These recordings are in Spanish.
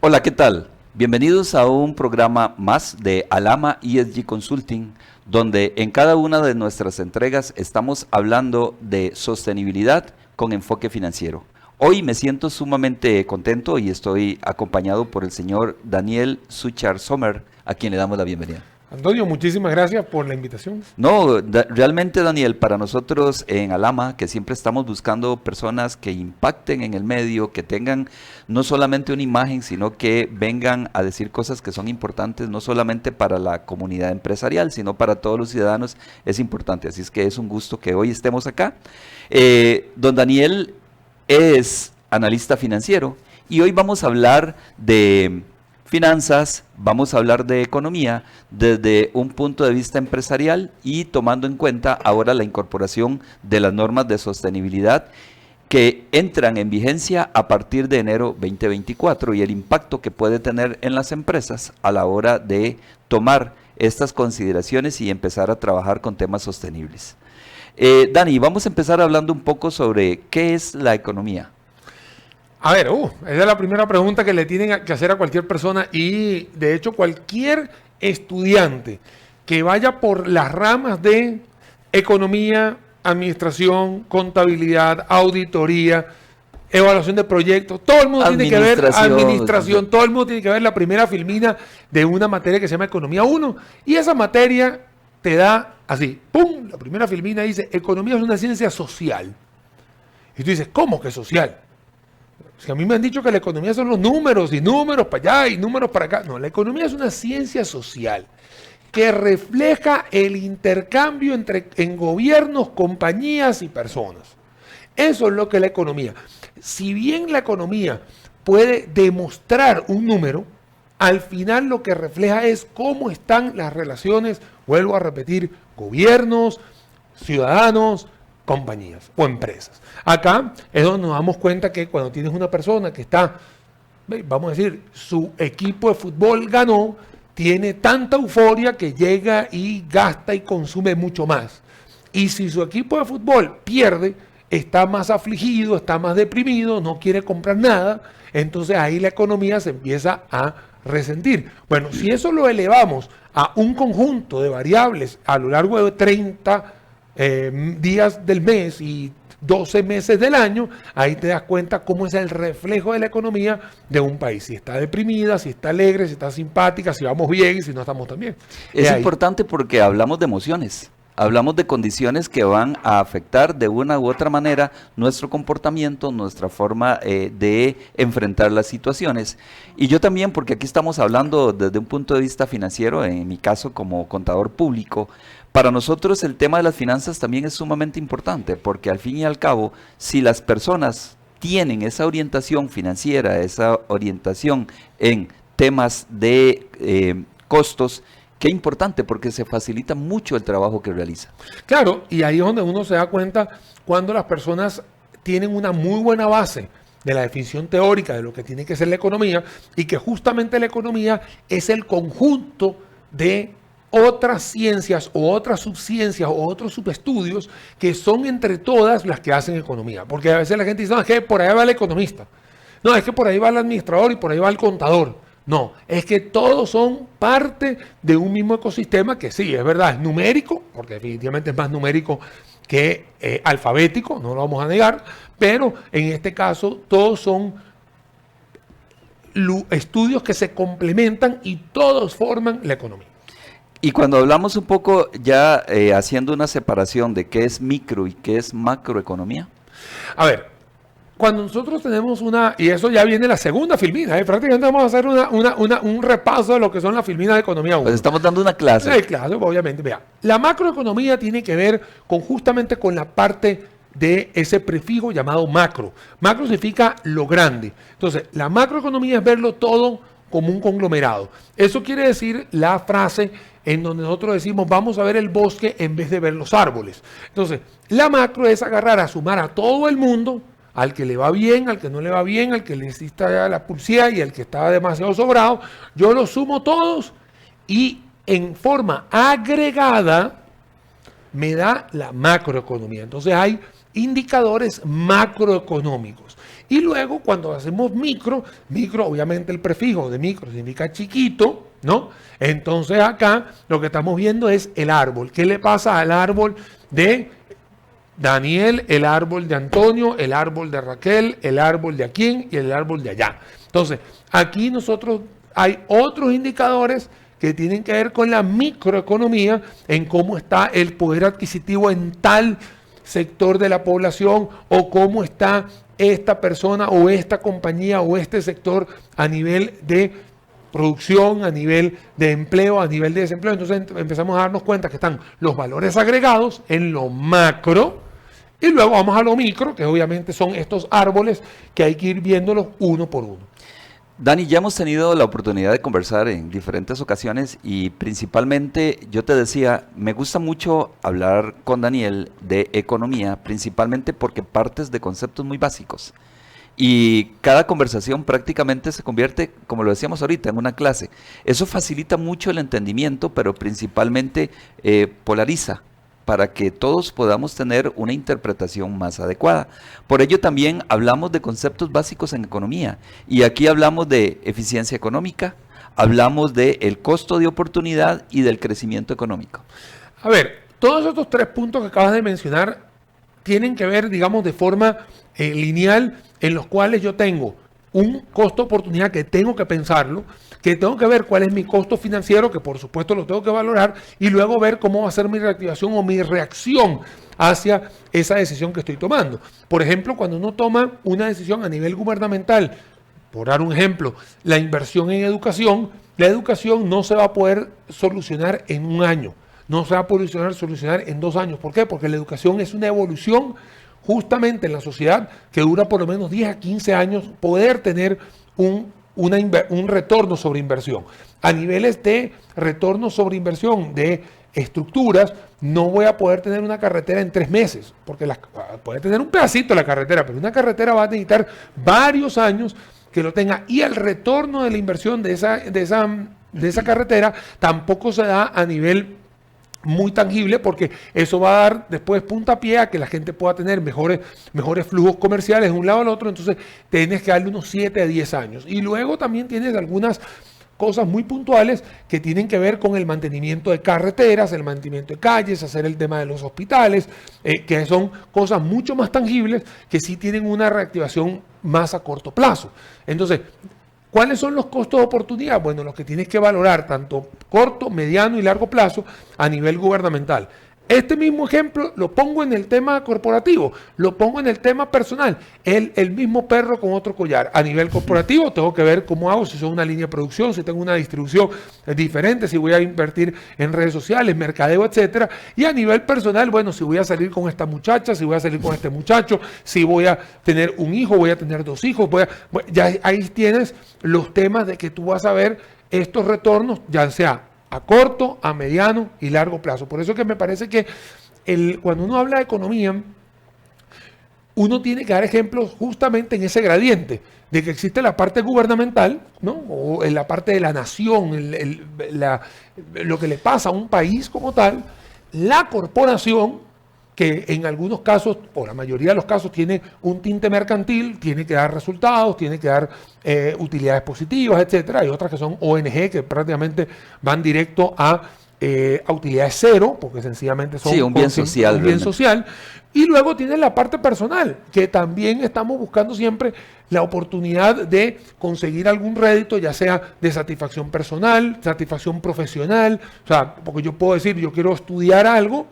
Hola, ¿qué tal? Bienvenidos a un programa más de Alama ESG Consulting, donde en cada una de nuestras entregas estamos hablando de sostenibilidad con enfoque financiero. Hoy me siento sumamente contento y estoy acompañado por el señor Daniel Suchar Sommer, a quien le damos la bienvenida. Antonio, muchísimas gracias por la invitación. No, realmente Daniel, para nosotros en Alama, que siempre estamos buscando personas que impacten en el medio, que tengan no solamente una imagen, sino que vengan a decir cosas que son importantes, no solamente para la comunidad empresarial, sino para todos los ciudadanos, es importante. Así es que es un gusto que hoy estemos acá. Don Daniel es analista financiero y hoy vamos a hablar de finanzas, vamos a hablar de economía desde un punto de vista empresarial y tomando en cuenta ahora la incorporación de las normas de sostenibilidad que entran en vigencia a partir de enero 2024 y el impacto que puede tener en las empresas a la hora de tomar estas consideraciones y empezar a trabajar con temas sostenibles. Dani, vamos a empezar hablando un poco sobre qué es la economía. A ver, esa es la primera pregunta que le tienen que hacer a cualquier persona y de hecho cualquier estudiante que vaya por las ramas de economía, administración, contabilidad, auditoría, evaluación de proyectos, todo el mundo tiene que ver administración, todo el mundo tiene que ver la primera filmina de una materia que se llama Economía 1 y esa materia te da así, ¡pum! La primera filmina dice, economía es una ciencia social. Y tú dices, ¿cómo que social? Si a mí me han dicho que la economía son los números y números para allá y números para acá. No, la economía es una ciencia social que refleja el intercambio en gobiernos, compañías y personas. Eso es lo que es la economía. Si bien la economía puede demostrar un número, al final lo que refleja es cómo están las relaciones, vuelvo a repetir, gobiernos, ciudadanos, compañías o empresas. Acá es donde nos damos cuenta que cuando tienes una persona que está, vamos a decir, su equipo de fútbol ganó, tiene tanta euforia que llega y gasta y consume mucho más. Y si su equipo de fútbol pierde, está más afligido, está más deprimido, no quiere comprar nada, entonces ahí la economía se empieza a resentir. Bueno, si eso lo elevamos a un conjunto de variables a lo largo de 30 días del mes y 12 meses del año, ahí te das cuenta cómo es el reflejo de la economía de un país. Si está deprimida, si está alegre, si está simpática, si vamos bien y si no estamos tan bien. Es importante porque hablamos de emociones. Hablamos de condiciones que van a afectar de una u otra manera nuestro comportamiento, nuestra forma de enfrentar las situaciones. Y yo también, porque aquí estamos hablando desde un punto de vista financiero, en mi caso como contador público, para nosotros el tema de las finanzas también es sumamente importante, porque al fin y al cabo, si las personas tienen esa orientación financiera, esa orientación en temas de costos, qué importante, porque se facilita mucho el trabajo que realiza. Claro, y ahí es donde uno se da cuenta cuando las personas tienen una muy buena base de la definición teórica de lo que tiene que ser la economía y que justamente la economía es el conjunto de otras ciencias o otras subciencias o otros subestudios que son entre todas las que hacen economía. Porque a veces la gente dice, no, es que por ahí va el economista, no, es que por ahí va el administrador y por ahí va el contador. No, es que todos son parte de un mismo ecosistema que sí, es verdad, es numérico, porque definitivamente es más numérico que alfabético, no lo vamos a negar, pero en este caso todos son estudios que se complementan y todos forman la economía. Y cuando hablamos un poco ya haciendo una separación de qué es micro y qué es macroeconomía. A ver. Cuando nosotros tenemos y eso ya viene la segunda filmina, prácticamente vamos a hacer un repaso de lo que son las filminas de economía 1. Pues estamos dando una clase. Sí, claro, obviamente. Vea, la macroeconomía tiene que ver justamente con la parte de ese prefijo llamado macro. Macro significa lo grande. Entonces, la macroeconomía es verlo todo como un conglomerado. Eso quiere decir la frase en donde nosotros decimos vamos a ver el bosque en vez de ver los árboles. Entonces, la macro es agarrar a sumar a todo el mundo, al que le va bien, al que no le va bien, al que le necesita la pulsía y al que está demasiado sobrado, yo los sumo todos y en forma agregada me da la macroeconomía. Entonces hay indicadores macroeconómicos Y luego cuando hacemos micro, obviamente el prefijo de micro significa chiquito, ¿no? Entonces acá lo que estamos viendo es el árbol. ¿Qué le pasa al árbol de Daniel, el árbol de Antonio, el árbol de Raquel, el árbol de aquí y el árbol de allá? Entonces, aquí nosotros hay otros indicadores que tienen que ver con la microeconomía, en cómo está el poder adquisitivo en tal sector de la población, o cómo está esta persona o esta compañía o este sector a nivel de producción, a nivel de empleo, a nivel de desempleo. Entonces empezamos a darnos cuenta que están los valores agregados en lo macro, y luego vamos a lo micro, que obviamente son estos árboles que hay que ir viéndolos uno por uno. Dani, ya hemos tenido la oportunidad de conversar en diferentes ocasiones y principalmente, yo te decía, me gusta mucho hablar con Daniel de economía, principalmente porque partes de conceptos muy básicos. Y cada conversación prácticamente se convierte, como lo decíamos ahorita, en una clase. Eso facilita mucho el entendimiento, pero principalmente polariza, para que todos podamos tener una interpretación más adecuada. Por ello también hablamos de conceptos básicos en economía, y aquí hablamos de eficiencia económica, hablamos del costo de oportunidad y del crecimiento económico. A ver, todos estos 3 puntos que acabas de mencionar tienen que ver, digamos, de forma lineal, en los cuales yo tengo un costo de oportunidad que tengo que pensarlo, que tengo que ver cuál es mi costo financiero, que por supuesto lo tengo que valorar, y luego ver cómo va a ser mi reactivación o mi reacción hacia esa decisión que estoy tomando. Por ejemplo, cuando uno toma una decisión a nivel gubernamental, por dar un ejemplo, la inversión en educación, la educación no se va a poder solucionar en un año, no se va a poder solucionar en 2 años. ¿Por qué? Porque la educación es una evolución justamente en la sociedad que dura por lo menos 10 a 15 años poder tener un retorno sobre inversión. A niveles de retorno sobre inversión de estructuras, no voy a poder tener una carretera en 3 meses, porque puede tener un pedacito de la carretera, pero una carretera va a necesitar varios años que lo tenga, y el retorno de la inversión de esa carretera tampoco se da a nivel muy tangible, porque eso va a dar después puntapié a que la gente pueda tener mejores flujos comerciales de un lado al otro. Entonces tienes que darle unos 7 a 10 años. Y luego también tienes algunas cosas muy puntuales que tienen que ver con el mantenimiento de carreteras, el mantenimiento de calles, hacer el tema de los hospitales, que son cosas mucho más tangibles que sí tienen una reactivación más a corto plazo. Entonces, ¿cuáles son los costos de oportunidad? Bueno, los que tienes que valorar tanto corto, mediano y largo plazo a nivel gubernamental. Este mismo ejemplo lo pongo en el tema corporativo, lo pongo en el tema personal. El mismo perro con otro collar. A nivel corporativo tengo que ver cómo hago, si son una línea de producción, si tengo una distribución diferente, si voy a invertir en redes sociales, mercadeo, etcétera. Y a nivel personal, bueno, si voy a salir con esta muchacha, si voy a salir con este muchacho, si voy a tener un hijo, voy a tener 2 hijos. Ya ahí tienes los temas de que tú vas a ver estos retornos, ya sea a corto, a mediano y largo plazo. Por eso que me parece que cuando uno habla de economía, uno tiene que dar ejemplos justamente en ese gradiente, de que existe la parte gubernamental, ¿no? O en la parte de la nación, lo que le pasa a un país como tal, la corporación, que en algunos casos, o la mayoría de los casos, tiene un tinte mercantil, tiene que dar resultados, tiene que dar utilidades positivas, etcétera. Hay otras que son ONG, que prácticamente van directo a utilidades cero, porque sencillamente son un bien social. Un bien social. Y luego tiene la parte personal, que también estamos buscando siempre la oportunidad de conseguir algún rédito, ya sea de satisfacción personal, satisfacción profesional. O sea, porque yo puedo decir, yo quiero estudiar algo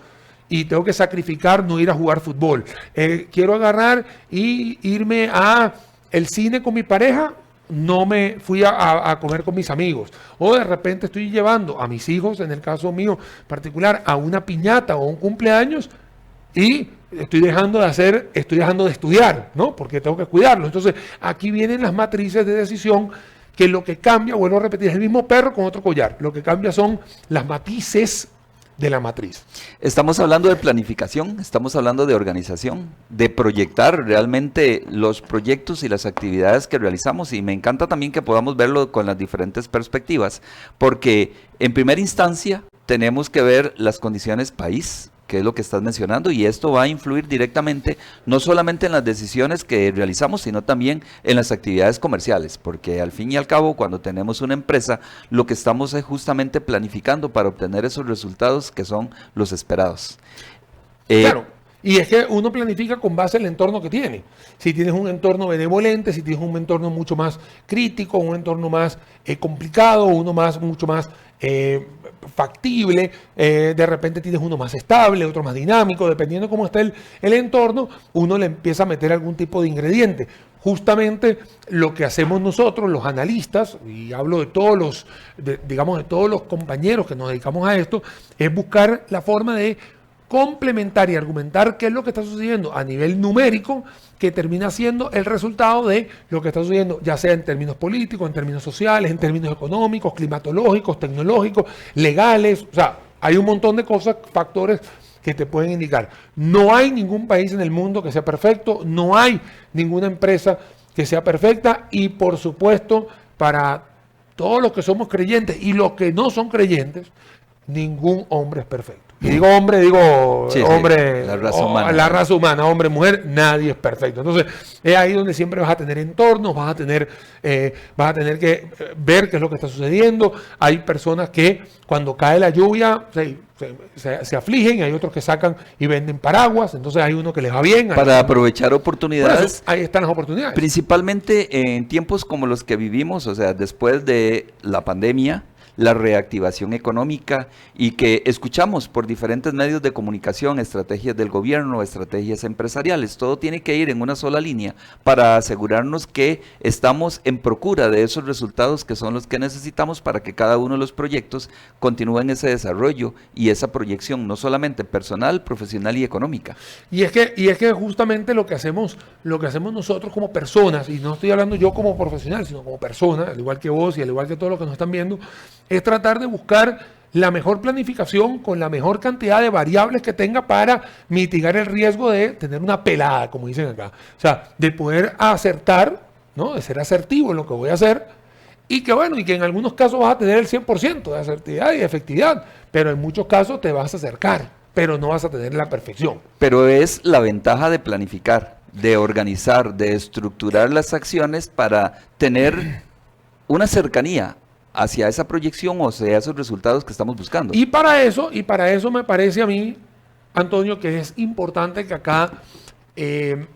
y tengo que sacrificar no ir a jugar fútbol. Quiero agarrar y irme a el cine con mi pareja, no me fui a comer con mis amigos. O de repente estoy llevando a mis hijos, en el caso mío particular, a una piñata o un cumpleaños, y estoy dejando de estudiar, ¿no? Porque tengo que cuidarlo. Entonces, aquí vienen las matrices de decisión, que lo que cambia, vuelvo a repetir, es el mismo perro con otro collar. Lo que cambia son las matices de la matriz. Estamos hablando de planificación, estamos hablando de organización, de proyectar realmente los proyectos y las actividades que realizamos, y me encanta también que podamos verlo con las diferentes perspectivas, porque en primera instancia tenemos que ver las condiciones país que es lo que estás mencionando, y esto va a influir directamente no solamente en las decisiones que realizamos, sino también en las actividades comerciales, porque al fin y al cabo, cuando tenemos una empresa, lo que estamos es justamente planificando para obtener esos resultados que son los esperados. Claro. Y es que uno planifica con base al entorno que tiene. Si tienes un entorno benevolente, si tienes un entorno mucho más crítico, un entorno más complicado, mucho más factible, de repente tienes uno más estable, otro más dinámico, dependiendo cómo está el entorno, uno le empieza a meter algún tipo de ingrediente. Justamente lo que hacemos nosotros, los analistas, y hablo de todos los, de todos los compañeros que nos dedicamos a esto, es buscar la forma de complementar y argumentar qué es lo que está sucediendo a nivel numérico, que termina siendo el resultado de lo que está sucediendo, ya sea en términos políticos, en términos sociales, en términos económicos, climatológicos, tecnológicos, legales. O sea, hay un montón de cosas, factores que te pueden indicar. No hay ningún país en el mundo que sea perfecto, no hay ninguna empresa que sea perfecta, y por supuesto, para todos los que somos creyentes y los que no son creyentes, ningún hombre es perfecto. Y digo hombre, hombre, la raza humana, hombre, mujer, nadie es perfecto. Entonces, es ahí donde siempre vas a tener entornos, vas a tener que ver qué es lo que está sucediendo. Hay personas que cuando cae la lluvia se afligen, y hay otros que sacan y venden paraguas, entonces hay uno que les va bien. Para aprovechar oportunidades. Eso, ahí están las oportunidades. Principalmente en tiempos como los que vivimos, o sea, después de la pandemia, la reactivación económica, y que escuchamos por diferentes medios de comunicación, estrategias del gobierno, estrategias empresariales, todo tiene que ir en una sola línea para asegurarnos que estamos en procura de esos resultados que son los que necesitamos para que cada uno de los proyectos continúen ese desarrollo y esa proyección, no solamente personal, profesional y económica. Y es que justamente lo que hacemos nosotros como personas, y no estoy hablando yo como profesional, sino como persona, al igual que vos y al igual que todos los que nos están viendo, es tratar de buscar la mejor planificación con la mejor cantidad de variables que tenga para mitigar el riesgo de tener una pelada, como dicen acá. O sea, de poder acertar, ¿no? De ser asertivo en lo que voy a hacer, y que bueno, y que en algunos casos vas a tener el 100% de asertividad y de efectividad, pero en muchos casos te vas a acercar, pero no vas a tener la perfección. Pero es la ventaja de planificar, de organizar, de estructurar las acciones para tener una cercanía hacia esa proyección, o sea, esos resultados que estamos buscando. Y para eso me parece a mí, Antonio, que es importante que acá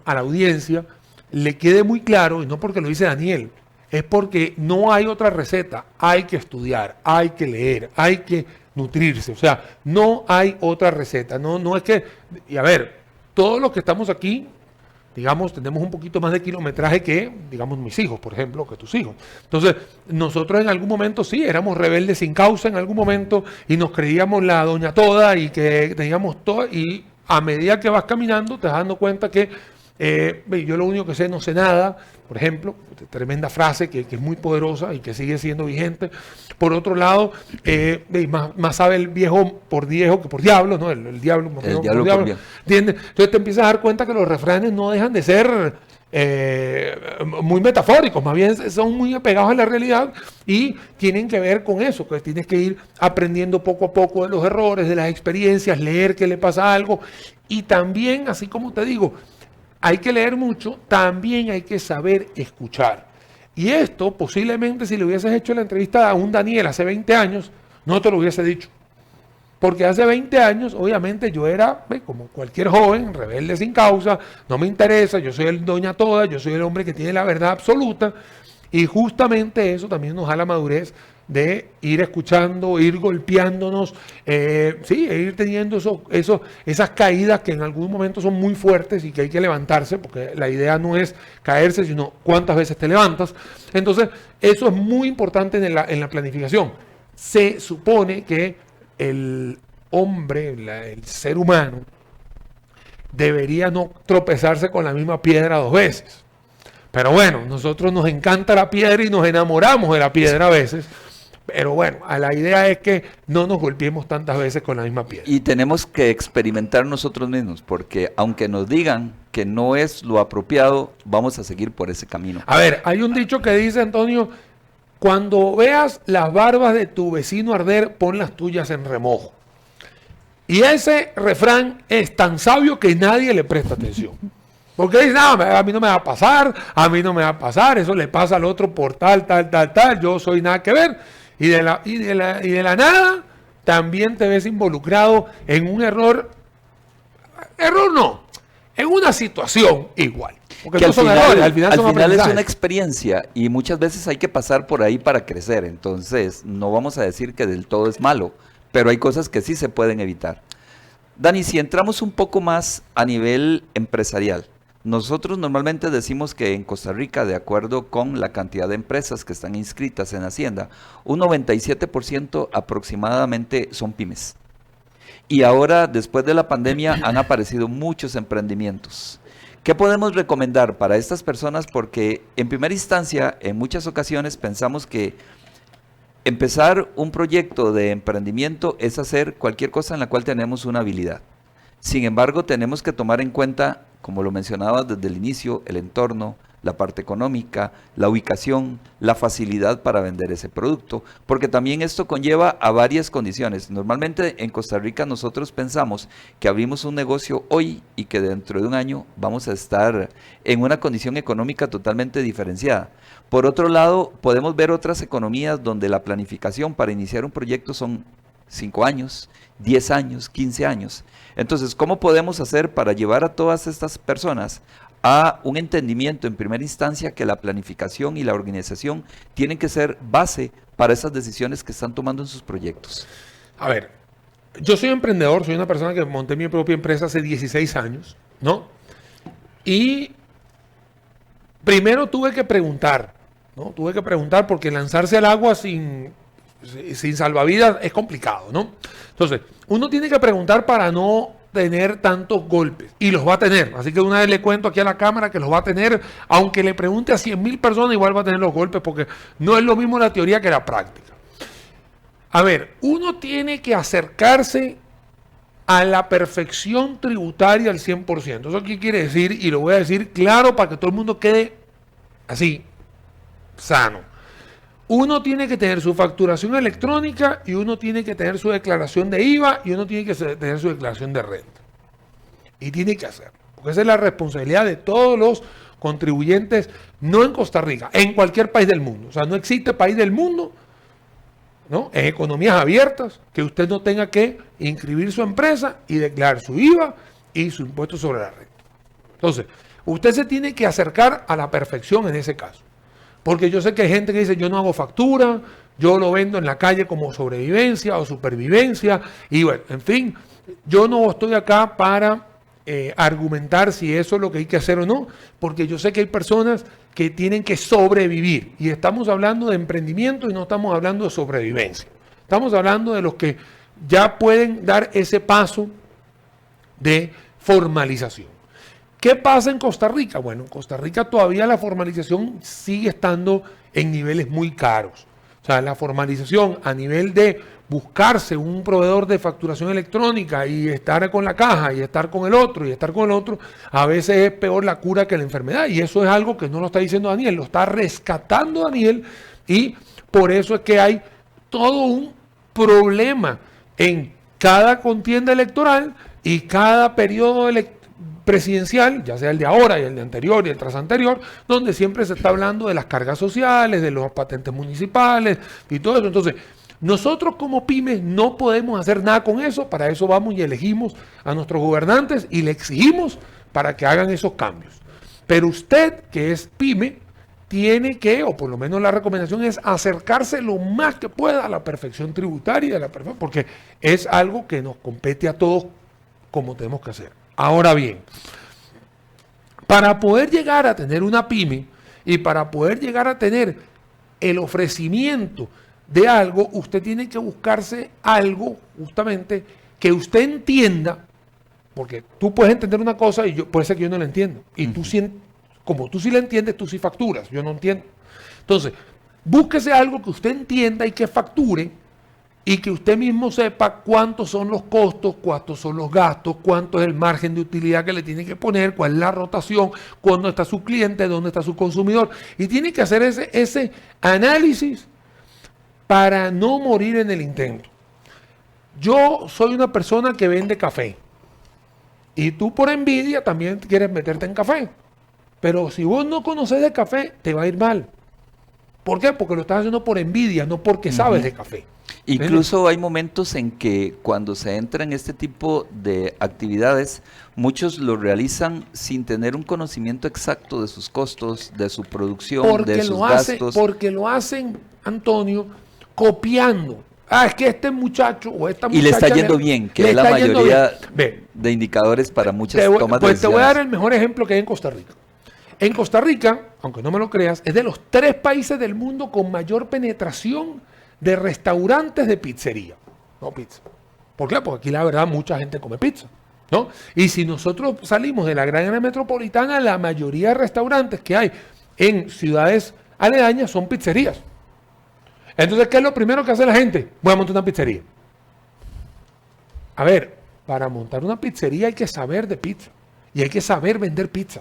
a la audiencia le quede muy claro, y no porque lo dice Daniel, es porque no hay otra receta. Hay que estudiar, hay que leer, hay que nutrirse. O sea, no hay otra receta. No es que, y a ver, todos los que estamos aquí, digamos, tenemos un poquito más de kilometraje que, digamos, mis hijos, por ejemplo, que tus hijos. Entonces, nosotros en algún momento sí, éramos rebeldes sin causa en algún momento, y nos creíamos la doña toda, y que teníamos todo, y a medida que vas caminando te vas dando cuenta que yo lo único que sé, no sé nada, por ejemplo, tremenda frase que es muy poderosa y que sigue siendo vigente. Por otro lado, más sabe el viejo por viejo que por diablo, ¿no? El diablo por diablo. ¿Entiendes? Entonces te empiezas a dar cuenta que los refranes no dejan de ser muy metafóricos, más bien son muy apegados a la realidad, y tienen que ver con eso, que tienes que ir aprendiendo poco a poco de los errores, de las experiencias, leer qué le pasa a algo, y también, así como te digo, hay que leer mucho, también hay que saber escuchar. Y esto posiblemente si le hubieses hecho la entrevista a un Daniel hace 20 años, no te lo hubiese dicho. Porque hace 20 años, obviamente, yo era como cualquier joven, rebelde sin causa, no me interesa, yo soy el doña toda, yo soy el hombre que tiene la verdad absoluta. Y justamente eso también nos da la madurez de ir escuchando, ir golpeándonos, e ir teniendo esas caídas que en algún momento son muy fuertes y que hay que levantarse, porque la idea no es caerse, sino cuántas veces te levantas. Entonces, eso es muy importante en la planificación. Se supone que el hombre, el ser humano, debería no tropezarse con la misma piedra 2 veces. Pero bueno, nosotros nos encanta la piedra y nos enamoramos de la piedra a veces. Pero bueno, la idea es que no nos golpeemos tantas veces con la misma piedra. Y tenemos que experimentar nosotros mismos, porque aunque nos digan que no es lo apropiado, vamos a seguir por ese camino. A ver, hay un dicho que dice, Antonio, cuando veas las barbas de tu vecino arder, pon las tuyas en remojo. Y ese refrán es tan sabio que nadie le presta atención. Porque dice, no, a mí no me va a pasar, a mí no me va a pasar, eso le pasa al otro por tal, yo soy nada que ver. Y de la nada también te ves involucrado en un error no, en una situación igual. Porque Que no son errores, al final son es una aprendizajes. experiencia y muchas veces hay que pasar por ahí para crecer. Entonces, no vamos a decir que del todo es malo, pero hay cosas que sí se pueden evitar. Dani, si entramos un poco más a nivel empresarial, nosotros normalmente decimos que en Costa Rica, de acuerdo con la cantidad de empresas que están inscritas en Hacienda, un 97% aproximadamente son pymes. Y ahora, después de la pandemia, han aparecido muchos emprendimientos. ¿Qué podemos recomendar para estas personas? Porque en primera instancia, en muchas ocasiones pensamos que empezar un proyecto de emprendimiento es hacer cualquier cosa en la cual tenemos una habilidad. Sin embargo, tenemos que tomar en cuenta, como lo mencionaba desde el inicio, el entorno, la parte económica, la ubicación, la facilidad para vender ese producto, porque también esto conlleva a varias condiciones. Normalmente en Costa Rica nosotros pensamos que abrimos un negocio hoy y que dentro de un año vamos a estar en una condición económica totalmente diferenciada. Por otro lado, podemos ver otras economías donde la planificación para iniciar un proyecto son 5 años, 10 años, 15 años. Entonces, ¿cómo podemos hacer para llevar a todas estas personas a un entendimiento en primera instancia que la planificación y la organización tienen que ser base para esas decisiones que están tomando en sus proyectos? A ver, yo soy emprendedor, soy una persona que monté mi propia empresa hace 16 años, ¿no? Y primero tuve que preguntar, ¿no? Tuve que preguntar porque lanzarse al agua sin salvavidas es complicado, ¿no? Entonces, uno tiene que preguntar para no tener tantos golpes, y los va a tener. Así que una vez le cuento aquí a la cámara que los va a tener, aunque le pregunte a 100,000 personas, igual va a tener los golpes, porque no es lo mismo la teoría que la práctica. A ver, uno tiene que acercarse a la perfección tributaria al 100%. ¿Eso qué quiere decir? Y lo voy a decir claro para que todo el mundo quede así, sano. Uno tiene que tener su facturación electrónica y uno tiene que tener su declaración de IVA y uno tiene que tener su declaración de renta. Y tiene que hacerlo, porque esa es la responsabilidad de todos los contribuyentes, no en Costa Rica, en cualquier país del mundo. O sea, no existe país del mundo, ¿no?, en economías abiertas, que usted no tenga que inscribir su empresa y declarar su IVA y su impuesto sobre la renta. Entonces, usted se tiene que acercar a la perfección en ese caso. Porque yo sé que hay gente que dice, yo no hago factura, yo lo vendo en la calle como sobrevivencia o supervivencia. Y bueno, en fin, yo no estoy acá para argumentar si eso es lo que hay que hacer o no, porque yo sé que hay personas que tienen que sobrevivir. Y estamos hablando de emprendimiento y no estamos hablando de sobrevivencia. Estamos hablando de los que ya pueden dar ese paso de formalización. ¿Qué pasa en Costa Rica? Bueno, en Costa Rica todavía la formalización sigue estando en niveles muy caros. O sea, la formalización a nivel de buscarse un proveedor de facturación electrónica y estar con la caja y estar con el otro y estar con el otro, a veces es peor la cura que la enfermedad. Y eso es algo que no lo está diciendo Daniel, lo está rescatando Daniel, y por eso es que hay todo un problema en cada contienda electoral y cada periodo presidencial, ya sea el de ahora y el de anterior y el tras anterior, donde siempre se está hablando de las cargas sociales, de los patentes municipales y todo eso. Entonces, nosotros como pymes no podemos hacer nada con eso. Para eso vamos y elegimos a nuestros gobernantes y le exigimos para que hagan esos cambios. Pero usted, que es pyme, tiene que, o por lo menos la recomendación es acercarse lo más que pueda a la perfección tributaria, porque es algo que nos compete a todos como tenemos que hacer. Ahora bien, para poder llegar a tener una pyme y para poder llegar a tener el ofrecimiento de algo, usted tiene que buscarse algo justamente que usted entienda, porque tú puedes entender una cosa y puede ser que yo no la entiendo. Y tú, como tú sí la entiendes, tú sí facturas, yo no entiendo. Entonces, búsquese algo que usted entienda y que facture, y que usted mismo sepa cuántos son los costos, cuántos son los gastos, cuánto es el margen de utilidad que le tiene que poner, cuál es la rotación, cuándo está su cliente, dónde está su consumidor. Y tiene que hacer ese análisis para no morir en el intento. yo soy una persona que vende café. Y tú por envidia también quieres meterte en café. Pero si vos no conoces de café, te va a ir mal. ¿Por qué? Porque lo estás haciendo por envidia, no porque sabes de café. Incluso hay momentos en que cuando se entra en este tipo de actividades, muchos lo realizan sin tener un conocimiento exacto de sus costos, de su producción, de sus gastos. Porque lo hacen, Antonio, copiando. Es que este muchacho o esta muchacha... Y le está yendo bien, que es la mayoría de indicadores para muchas tomas de decisiones. Te voy a dar el mejor ejemplo que hay en Costa Rica. En Costa Rica, aunque no me lo creas, es de los 3 países del mundo con mayor penetración de restaurantes de pizzería. No pizza. ¿Por qué? Porque aquí la verdad mucha gente come pizza, ¿no? Y si nosotros salimos de la gran área metropolitana, la mayoría de restaurantes que hay en ciudades aledañas son pizzerías. Entonces, ¿qué es lo primero que hace la gente? Voy a montar una pizzería. A ver, para montar una pizzería hay que saber de pizza. Y hay que saber vender pizza.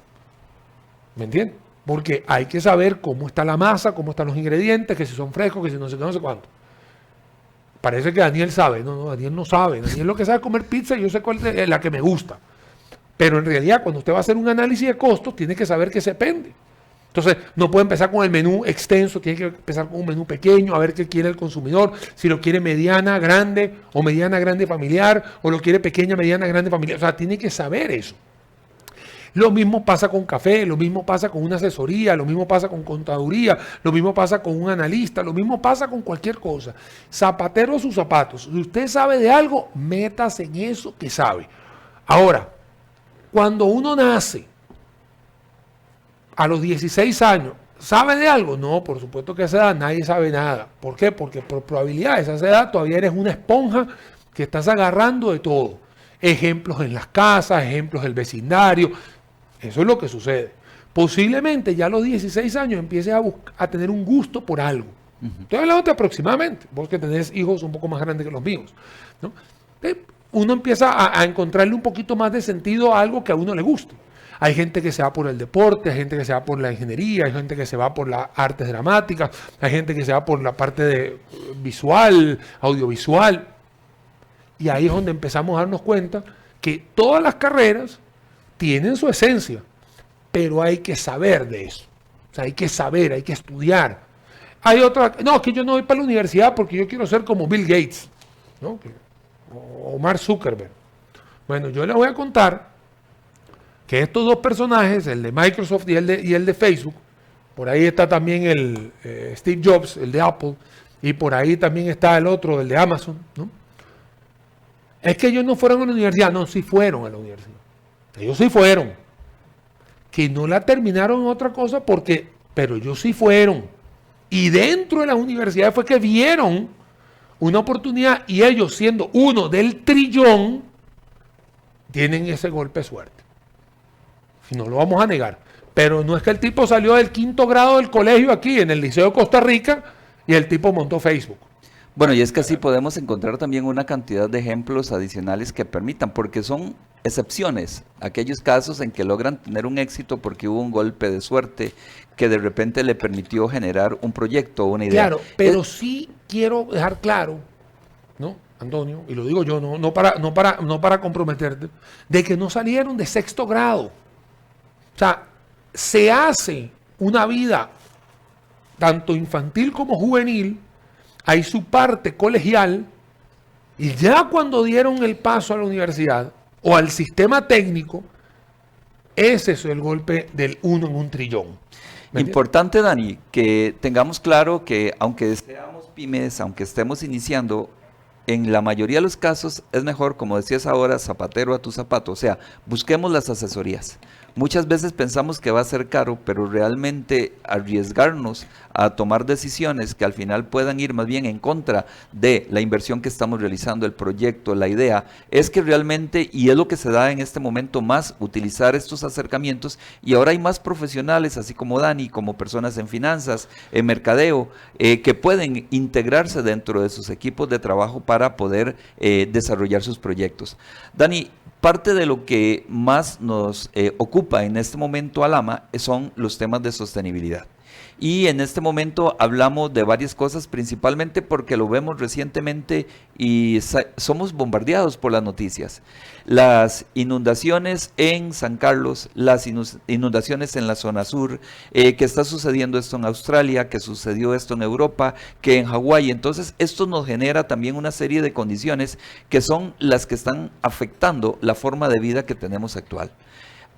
¿Me entiendes? Porque hay que saber cómo está la masa, cómo están los ingredientes, que si son frescos, que si no sé qué, no sé cuánto. Parece que Daniel sabe. No, Daniel no sabe. Daniel lo que sabe es comer pizza y yo sé cuál es la que me gusta. Pero en realidad, cuando usted va a hacer un análisis de costos, tiene que saber qué se pende. Entonces, no puede empezar con el menú extenso, tiene que empezar con un menú pequeño, a ver qué quiere el consumidor, si lo quiere mediana, grande, o mediana, grande, familiar, o lo quiere pequeña, mediana, grande, familiar. O sea, tiene que saber eso. Lo mismo pasa con café, lo mismo pasa con una asesoría, lo mismo pasa con contaduría, lo mismo pasa con un analista, lo mismo pasa con cualquier cosa. Zapatero a sus zapatos. Si usted sabe de algo, métase en eso que sabe. Ahora, cuando uno nace a los 16 años, ¿sabe de algo? No, por supuesto que a esa edad nadie sabe nada. ¿Por qué? Porque por probabilidades, a esa edad todavía eres una esponja que estás agarrando de todo. Ejemplos en las casas, ejemplos del vecindario. Eso es lo que sucede. Posiblemente ya a los 16 años empieces a tener un gusto por algo. Estoy hablando de aproximadamente, vos que tenés hijos un poco más grandes que los míos, ¿no? Uno empieza a encontrarle un poquito más de sentido a algo que a uno le guste. Hay gente que se va por el deporte, hay gente que se va por la ingeniería, hay gente que se va por las artes dramáticas, hay gente que se va por la parte de visual, audiovisual. Y ahí es donde empezamos a darnos cuenta que todas las carreras tienen su esencia, pero hay que saber de eso. O sea, hay que saber, hay que estudiar. Hay otra, no, es que yo no voy para la universidad porque yo quiero ser como Bill Gates, ¿no? O Mark Zuckerberg. Bueno, yo les voy a contar que estos 2 personajes, el de Microsoft y el de Facebook, por ahí está también el Steve Jobs, el de Apple, y por ahí también está el otro, el de Amazon, ¿no? Es que ellos no fueron a la universidad, no, sí fueron a la universidad. Ellos sí fueron. Que no la terminaron en otra cosa pero ellos sí fueron. Y dentro de las universidades fue que vieron una oportunidad y ellos siendo uno del trillón, tienen ese golpe de suerte. Si no lo vamos a negar. Pero no es que el tipo salió del 5º grado del colegio aquí, en el Liceo de Costa Rica, y el tipo montó Facebook. Bueno, y es que así podemos encontrar también una cantidad de ejemplos adicionales que permitan, porque son excepciones, aquellos casos en que logran tener un éxito porque hubo un golpe de suerte que de repente le permitió generar un proyecto o una idea. Claro, pero sí quiero dejar claro, ¿no, Antonio? Y lo digo yo, no para comprometerte, de que no salieron de 6º grado. O sea, se hace una vida tanto infantil como juvenil, hay su parte colegial, y ya cuando dieron el paso a la universidad o al sistema técnico, ese es el golpe del 1 en un trillón. Importante, Dani, que tengamos claro que aunque seamos pymes, aunque estemos iniciando, en la mayoría de los casos es mejor, como decías ahora, zapatero a tu zapato. O sea, busquemos las asesorías. Muchas veces pensamos que va a ser caro, pero realmente arriesgarnos a tomar decisiones que al final puedan ir más bien en contra de la inversión que estamos realizando, el proyecto, la idea, es que realmente, y es lo que se da en este momento más, utilizar estos acercamientos, y ahora hay más profesionales, así como Dani, como personas en finanzas, en mercadeo, que pueden integrarse dentro de sus equipos de trabajo para poder desarrollar sus proyectos. Dani, parte de lo que más nos ocupa en este momento Alama son los temas de sostenibilidad. Y en este momento hablamos de varias cosas, principalmente porque lo vemos recientemente y somos bombardeados por las noticias. Las inundaciones en San Carlos, las inundaciones en la zona sur, que está sucediendo esto en Australia, que sucedió esto en Europa, que en Hawái. Entonces esto nos genera también una serie de condiciones que son las que están afectando la forma de vida que tenemos actual.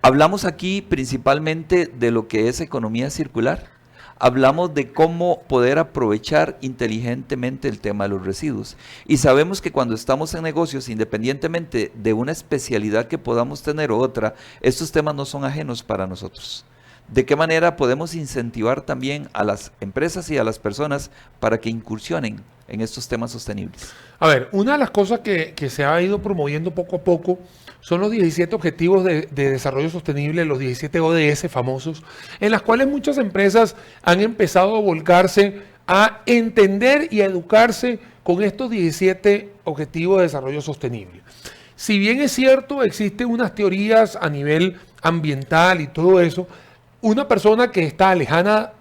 Hablamos aquí principalmente de lo que es economía circular. Hablamos de cómo poder aprovechar inteligentemente el tema de los residuos. Y sabemos que cuando estamos en negocios, independientemente de una especialidad que podamos tener u otra, estos temas no son ajenos para nosotros. ¿De qué manera podemos incentivar también a las empresas y a las personas para que incursionen en estos temas sostenibles? A ver, una de las cosas que se ha ido promoviendo poco a poco son los 17 Objetivos de Desarrollo Sostenible, los 17 ODS famosos, en las cuales muchas empresas han empezado a volcarse a entender y a educarse con estos 17 Objetivos de Desarrollo Sostenible. Si bien es cierto, existen unas teorías a nivel ambiental y todo eso, una persona que está lejana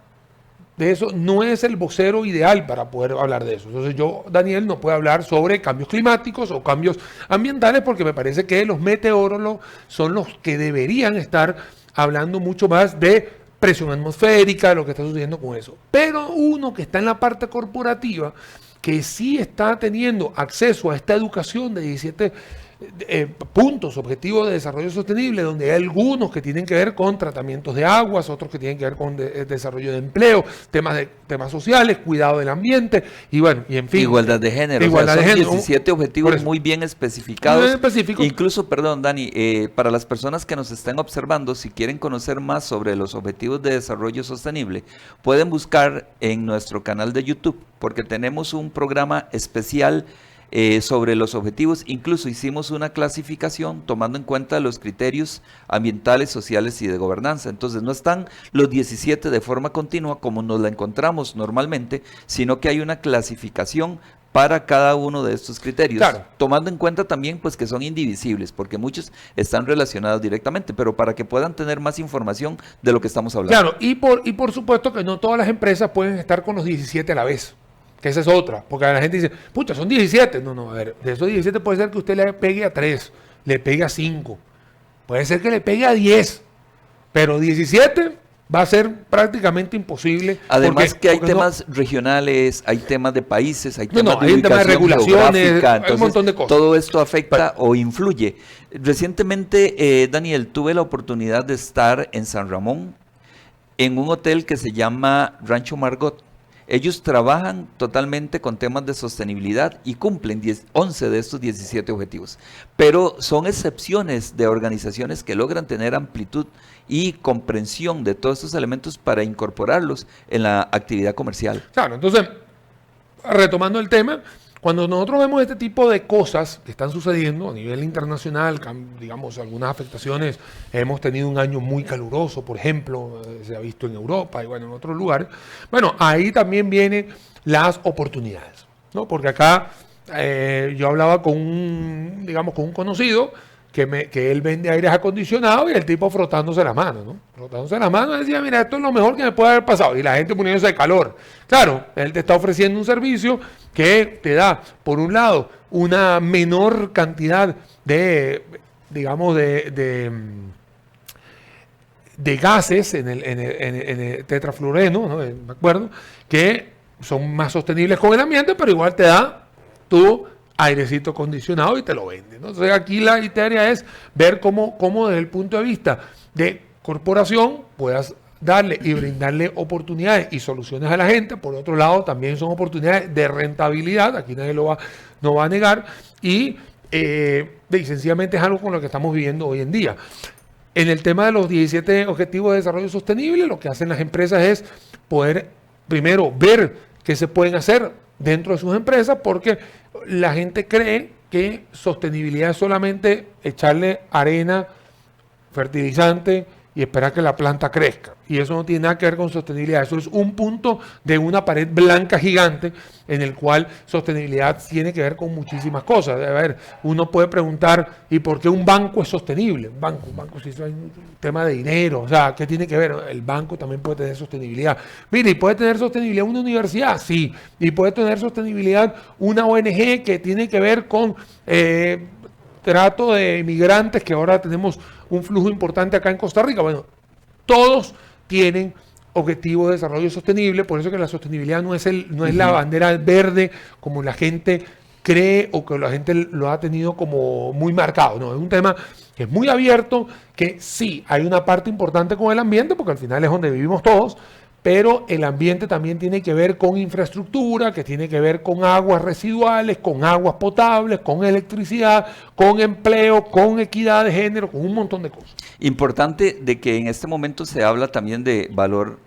de eso no es el vocero ideal para poder hablar de eso. Entonces yo, Daniel, no puedo hablar sobre cambios climáticos o cambios ambientales porque me parece que los meteorólogos son los que deberían estar hablando mucho más de presión atmosférica, de lo que está sucediendo con eso. Pero uno que está en la parte corporativa, que sí está teniendo acceso a esta educación de 17 puntos, objetivos de desarrollo sostenible, donde hay algunos que tienen que ver con tratamientos de aguas, otros que tienen que ver con desarrollo de empleo, temas sociales, cuidado del ambiente, y bueno, y en fin. Igualdad de género. Igualdad son de género. 17 objetivos muy bien especificados. Muy específicos. Incluso, perdón, Dani, para las personas que nos están observando, si quieren conocer más sobre los objetivos de desarrollo sostenible, pueden buscar en nuestro canal de YouTube, porque tenemos un programa especial sobre los objetivos. Incluso hicimos una clasificación tomando en cuenta los criterios ambientales, sociales y de gobernanza. Entonces no están los 17 de forma continua como nos la encontramos normalmente, sino que hay una clasificación para cada uno de estos criterios, claro, tomando en cuenta también pues que son indivisibles, porque muchos están relacionados directamente, pero para que puedan tener más información de lo que estamos hablando. Claro, y por supuesto que no todas las empresas pueden estar con los 17 a la vez. Que esa es otra, porque la gente dice, pucha, son 17. No, a ver, de esos 17 puede ser que usted le pegue a 3, le pegue a 5, puede ser que le pegue a 10, pero 17 va a ser prácticamente imposible. Además que hay temas regionales, hay temas de países, hay temas de hay temas de regulaciones, entonces, hay un montón de cosas. Todo esto afecta o influye. Recientemente, Daniel, tuve la oportunidad de estar en San Ramón, en un hotel que se llama Rancho Margot. Ellos trabajan totalmente con temas de sostenibilidad y cumplen 11 de estos 17 objetivos. Pero son excepciones de organizaciones que logran tener amplitud y comprensión de todos estos elementos para incorporarlos en la actividad comercial. Claro, entonces, retomando el tema, cuando nosotros vemos este tipo de cosas que están sucediendo a nivel internacional, digamos, algunas afectaciones, hemos tenido un año muy caluroso, por ejemplo, se ha visto en Europa y bueno, en otros lugares, bueno, ahí también vienen las oportunidades, ¿no? Porque acá yo hablaba con un conocido que él vende aires acondicionados y el tipo frotándose la mano, ¿no? Frotándose la mano y decía, mira, esto es lo mejor que me puede haber pasado. Y la gente poniéndose de calor. Claro, él te está ofreciendo un servicio que te da, por un lado, una menor cantidad de gases en el tetrafluoreno, ¿no? ¿Me acuerdo? Que son más sostenibles con el ambiente, pero igual te da tu airecito acondicionado y te lo venden, ¿no? Entonces aquí la idea es ver cómo desde el punto de vista de corporación puedas darle y brindarle oportunidades y soluciones a la gente. Por otro lado, también son oportunidades de rentabilidad, aquí nadie no va a negar, y sencillamente es algo con lo que estamos viviendo hoy en día. En el tema de los 17 Objetivos de Desarrollo Sostenible, lo que hacen las empresas es poder primero ver qué se pueden hacer dentro de sus empresas, porque la gente cree que sostenibilidad es solamente echarle arena, fertilizante y esperar que la planta crezca. Y eso no tiene nada que ver con sostenibilidad. Eso es un punto de una pared blanca gigante en el cual sostenibilidad tiene que ver con muchísimas cosas. A ver, uno puede preguntar, ¿y por qué un banco es sostenible? Un banco si es un tema de dinero. O sea, ¿qué tiene que ver? El banco también puede tener sostenibilidad. Mire, ¿y puede tener sostenibilidad una universidad? Sí. ¿Y puede tener sostenibilidad una ONG que tiene que ver con trato de migrantes, que ahora tenemos un flujo importante acá en Costa Rica? Bueno, todos tienen objetivos de desarrollo sostenible, por eso que la sostenibilidad no es la bandera verde como la gente cree o que la gente lo ha tenido como muy marcado. No, es un tema que es muy abierto, que sí, hay una parte importante con el ambiente, porque al final es donde vivimos todos, pero el ambiente también tiene que ver con infraestructura, que tiene que ver con aguas residuales, con aguas potables, con electricidad, con empleo, con equidad de género, con un montón de cosas. Importante de que en este momento se habla también de valor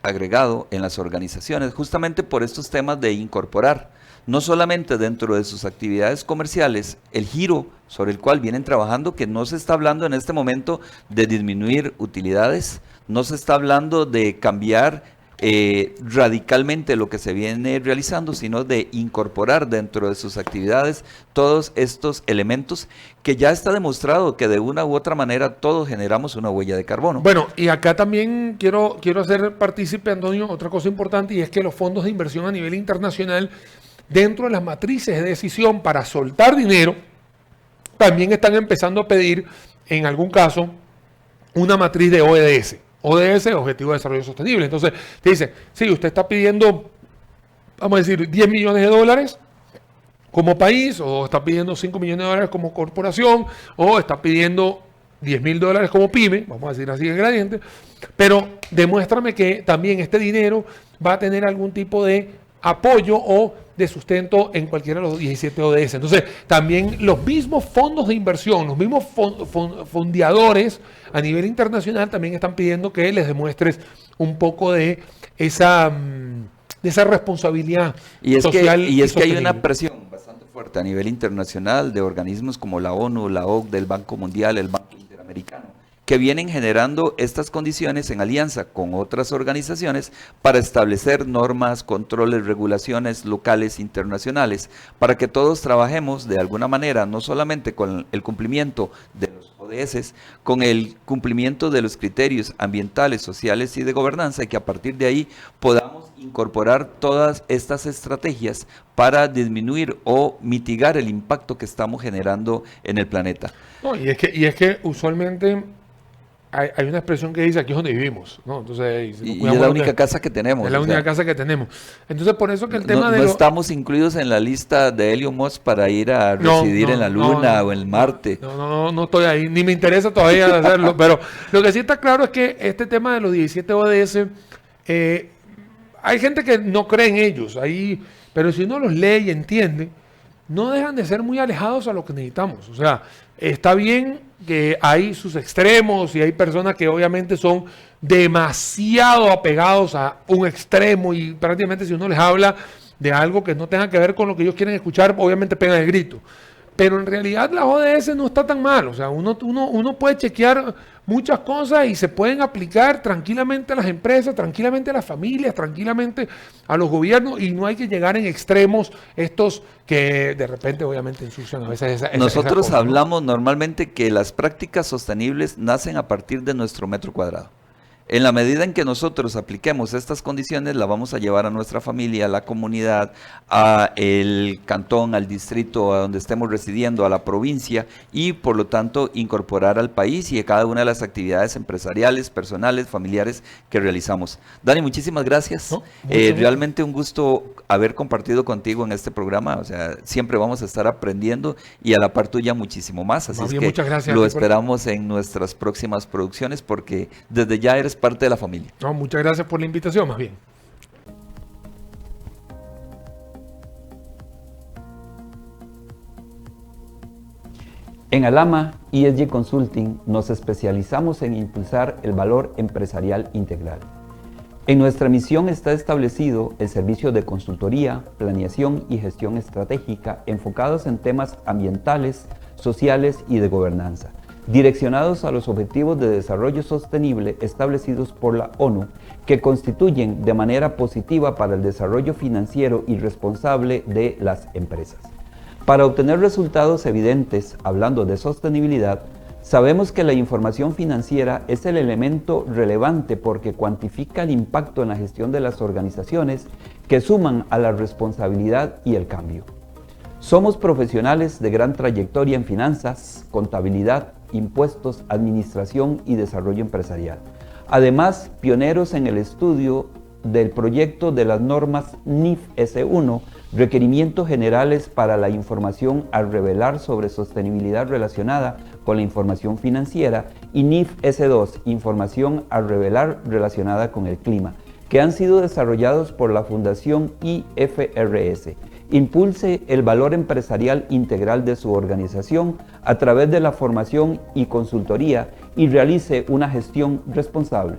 agregado en las organizaciones, justamente por estos temas de incorporar, no solamente dentro de sus actividades comerciales, el giro sobre el cual vienen trabajando, que no se está hablando en este momento de disminuir utilidades, no se está hablando de cambiar radicalmente lo que se viene realizando, sino de incorporar dentro de sus actividades todos estos elementos que ya está demostrado que de una u otra manera todos generamos una huella de carbono. Bueno, y acá también quiero hacer partícipe, Antonio, otra cosa importante, y es que los fondos de inversión a nivel internacional, dentro de las matrices de decisión para soltar dinero, también están empezando a pedir, en algún caso, una matriz de ODS. ODS, Objetivo de Desarrollo Sostenible. Entonces, te dice, sí, usted está pidiendo, vamos a decir, 10 millones de dólares como país, o está pidiendo 5 millones de dólares como corporación, o está pidiendo 10.000 dólares como pyme, vamos a decir así en gradiente, pero demuéstrame que también este dinero va a tener algún tipo de apoyo o de sustento en cualquiera de los 17 ODS. Entonces, también los mismos fondos de inversión, los mismos fondeadores a nivel internacional también están pidiendo que les demuestres un poco de esa responsabilidad social. Y es que hay una presión bastante fuerte a nivel internacional de organismos como la ONU, la OCDE, el Banco Mundial, el Banco Interamericano, que vienen generando estas condiciones en alianza con otras organizaciones para establecer normas, controles, regulaciones locales, internacionales, para que todos trabajemos de alguna manera, no solamente con el cumplimiento de los ODS, con el cumplimiento de los criterios ambientales, sociales y de gobernanza, y que a partir de ahí podamos incorporar todas estas estrategias para disminuir o mitigar el impacto que estamos generando en el planeta. No, y es que usualmente hay una expresión que dice aquí es donde vivimos, ¿no? Entonces, y es la única casa que tenemos. Es la única casa que tenemos. Entonces, por eso que el tema no estamos incluidos en la lista de Elon Musk para ir a residir en la Luna o en Marte. No estoy ahí, ni me interesa todavía hacerlo, pero lo que sí está claro es que este tema de los 17 ODS, hay gente que no cree en ellos, pero si uno los lee y entiende, no dejan de ser muy alejados a lo que necesitamos. O sea, está bien que hay sus extremos y hay personas que obviamente son demasiado apegados a un extremo y prácticamente si uno les habla de algo que no tenga que ver con lo que ellos quieren escuchar, obviamente pegan el grito. Pero en realidad la ODS no está tan mal. O sea, uno puede chequear muchas cosas y se pueden aplicar tranquilamente a las empresas, tranquilamente a las familias, tranquilamente a los gobiernos, y no hay que llegar en extremos estos que de repente obviamente ensucian a veces Nosotros esa cosa, hablamos normalmente que las prácticas sostenibles nacen a partir de nuestro metro cuadrado. En la medida en que nosotros apliquemos estas condiciones, la vamos a llevar a nuestra familia, a la comunidad, al cantón, al distrito, a donde estemos residiendo, a la provincia, y por lo tanto incorporar al país y a cada una de las actividades empresariales, personales, familiares que realizamos. Dani, muchísimas gracias. Realmente un gusto haber compartido contigo en este programa. O sea, siempre vamos a estar aprendiendo y a la par tuya muchísimo más. Así es que muchas gracias, lo esperamos en nuestras próximas producciones porque desde ya eres parte de la familia. No, muchas gracias por la invitación, más bien. En Alama ESG Consulting nos especializamos en impulsar el valor empresarial integral. En nuestra misión está establecido el servicio de consultoría, planeación y gestión estratégica enfocados en temas ambientales, sociales y de gobernanza, direccionados a los Objetivos de Desarrollo Sostenible establecidos por la ONU, que constituyen de manera positiva para el desarrollo financiero y responsable de las empresas. Para obtener resultados evidentes, hablando de sostenibilidad, sabemos que la información financiera es el elemento relevante porque cuantifica el impacto en la gestión de las organizaciones que suman a la responsabilidad y el cambio. Somos profesionales de gran trayectoria en finanzas, contabilidad, impuestos, administración y desarrollo empresarial. Además, pioneros en el estudio del proyecto de las normas NIF S1, requerimientos generales para la información a revelar sobre sostenibilidad relacionada con la información financiera, y NIF S2, información a revelar relacionada con el clima, que han sido desarrollados por la Fundación IFRS. Impulse el valor empresarial integral de su organización a través de la formación y consultoría y realice una gestión responsable.